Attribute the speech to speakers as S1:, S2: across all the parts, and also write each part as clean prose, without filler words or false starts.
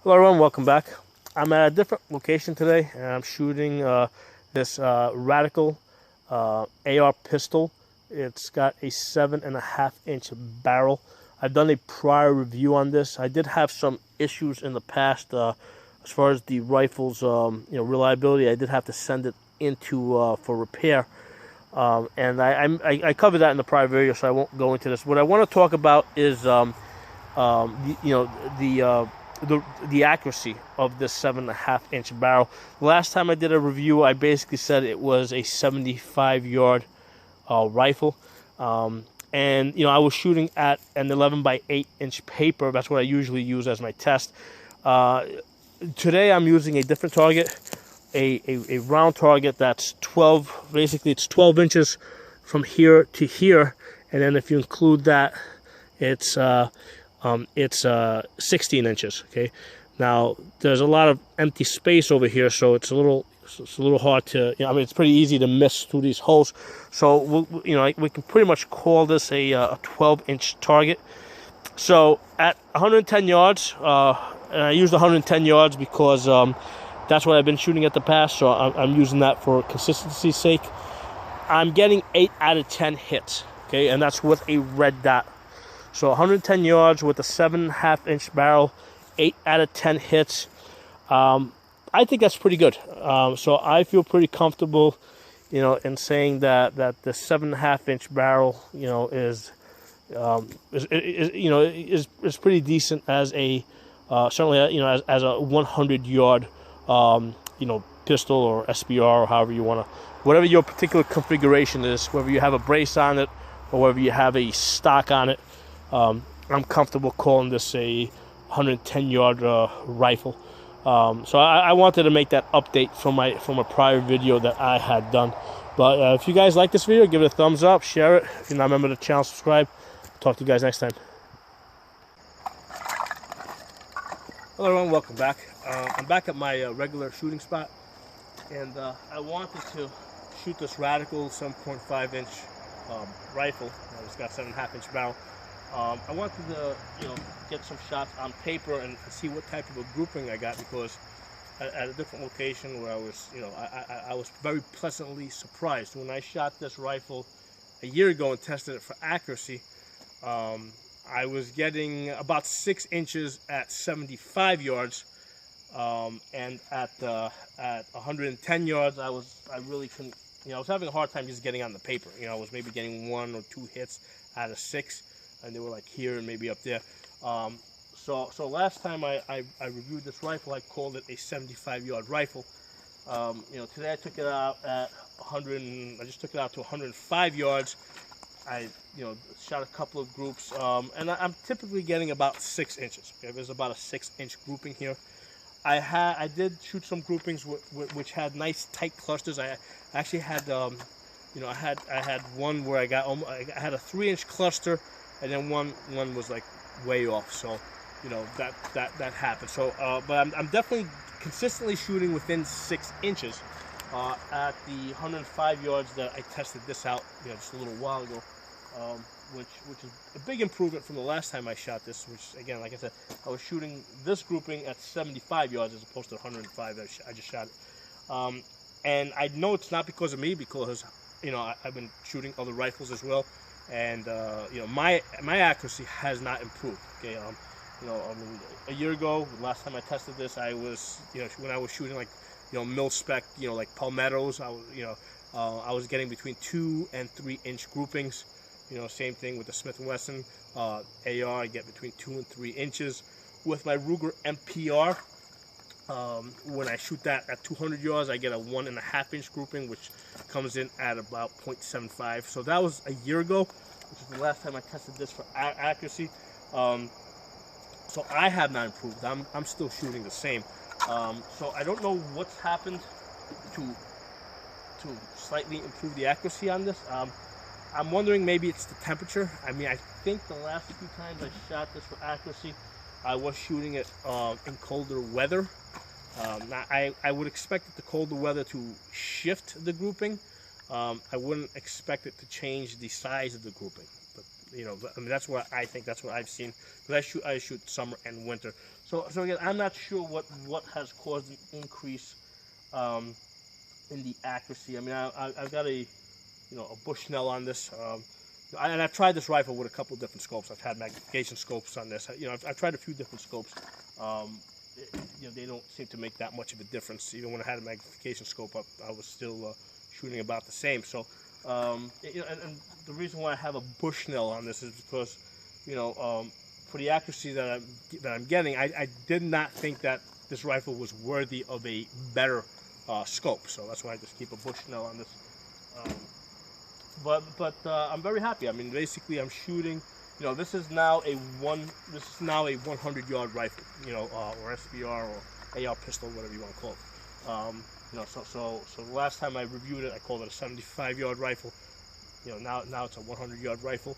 S1: Hello everyone, welcome back. I'm at a different location today and I'm shooting this Radical AR pistol. It's got a 7.5 inch barrel. I've done a prior review on this. I did have some issues in the past as far as the rifle's reliability. I did have to send it into for repair. And I covered that in the prior video, so I won't go into this. What I want to talk about is the accuracy of this 7.5 inch barrel. The last time I did a review, I basically said it was a 75-yard rifle, and I was shooting at an 11 by 8 inch paper. That's what I usually use as my test. Today I'm using a different target, a round target that's 12. Basically, it's 12 inches from here to here, and then if you include that, it's 16 inches. Okay, now there's a lot of empty space over here, so it's a little hard to. It's pretty easy to miss through these holes. So we can pretty much call this a 12-inch target. So at 110 yards, and I used 110 yards because that's what I've been shooting at the past. So I'm using that for consistency's sake. I'm getting 8 out of 10 hits. Okay, and that's with a red dot. So 110 yards with a 7.5 inch barrel, 8 out of 10 hits. I think that's pretty good. So I feel pretty comfortable, in saying that the 7.5 inch barrel, is pretty decent as a certainly as a 100-yard pistol or SBR, or however you want to, whatever your particular configuration is, whether you have a brace on it or whether you have a stock on it. I'm comfortable calling this a 110-yard rifle. So I wanted to make that update from a prior video that I had done. But if you guys like this video, give it a thumbs up, share it. If you're not a member of the channel, subscribe. Talk to you guys next time. Hello everyone, welcome back. I'm back at my regular shooting spot, and I wanted to shoot this Radical 7.5 inch rifle. It's got 7.5 inch barrel. I wanted to, get some shots on paper and see what type of a grouping I got, because at a different location where I was, I was very pleasantly surprised when I shot this rifle a year ago and tested it for accuracy. I was getting about 6 inches at 75 yards, and at 110 yards, I really couldn't. I was having a hard time just getting on the paper. I was maybe getting 1 or 2 hits out of 6. And they were like here and maybe up there. So last time I reviewed this rifle, I called it a 75-yard rifle. Today I took it out at 100. I just took it out to 105 yards. I shot a couple of groups, and I'm typically getting about 6 inches. Okay? There's about a 6-inch grouping here. I did shoot some groupings which had nice tight clusters. I actually had I had one where I had a 3-inch cluster. And then one was like way off, so that happened. So, but I'm definitely consistently shooting within 6 inches at the 105 yards that I tested this out, just a little while ago, which is a big improvement from the last time I shot this. Which, again, like I said, I was shooting this grouping at 75 yards as opposed to 105 that I just shot it. And I know it's not because of me, because I've been shooting other rifles as well. And my accuracy has not improved. Okay, a year ago, last time I tested this, I was when I was shooting like mil spec, like Palmettos, I was getting between 2 and 3 inch groupings. Same thing with the Smith & Wesson AR. I get between 2 and 3 inches. With my Ruger MPR, when I shoot that at 200 yards, I get a 1.5 inch grouping, which comes in at about 0.75. So that was a year ago, which is the last time I tested this for accuracy. So I have not improved. I'm still shooting the same. So I don't know what's happened to slightly improve the accuracy on this. I'm wondering maybe it's the temperature. I think the last few times I shot this for accuracy, I was shooting it in colder weather. Now I would expect the colder weather to shift the grouping. I wouldn't expect it to change the size of the grouping. But You know, I mean, that's what I think. That's what I've seen. Because I shoot summer and winter. So again, I'm not sure what has caused the increase in the accuracy. I mean, I've got a Bushnell on this. And I've tried this rifle with a couple different scopes. I've had magnification scopes on this. I've tried a few different scopes. They don't seem to make that much of a difference. Even when I had a magnification scope up, I was still shooting about the same. So, and the reason why I have a Bushnell on this is because, for the accuracy that I'm getting, I did not think that this rifle was worthy of a better scope. So that's why I just keep a Bushnell on this. But I'm very happy. I mean, basically, I'm shooting. This is now a 100-yard rifle. Or SBR or AR pistol, whatever you want to call it. So the last time I reviewed it, I called it a 75-yard rifle. Now it's a 100-yard rifle.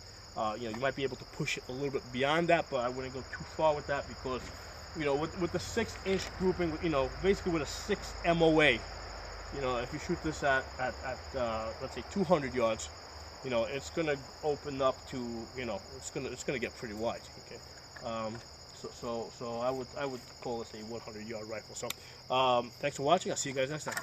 S1: You might be able to push it a little bit beyond that, but I wouldn't go too far with that because, with the 6-inch grouping, basically with a 6 MOA. If you shoot this at let's say 200 yards, it's gonna open up to, it's gonna get pretty wide. Okay, so I would call this a 100-yard rifle. So thanks for watching. I'll see you guys next time.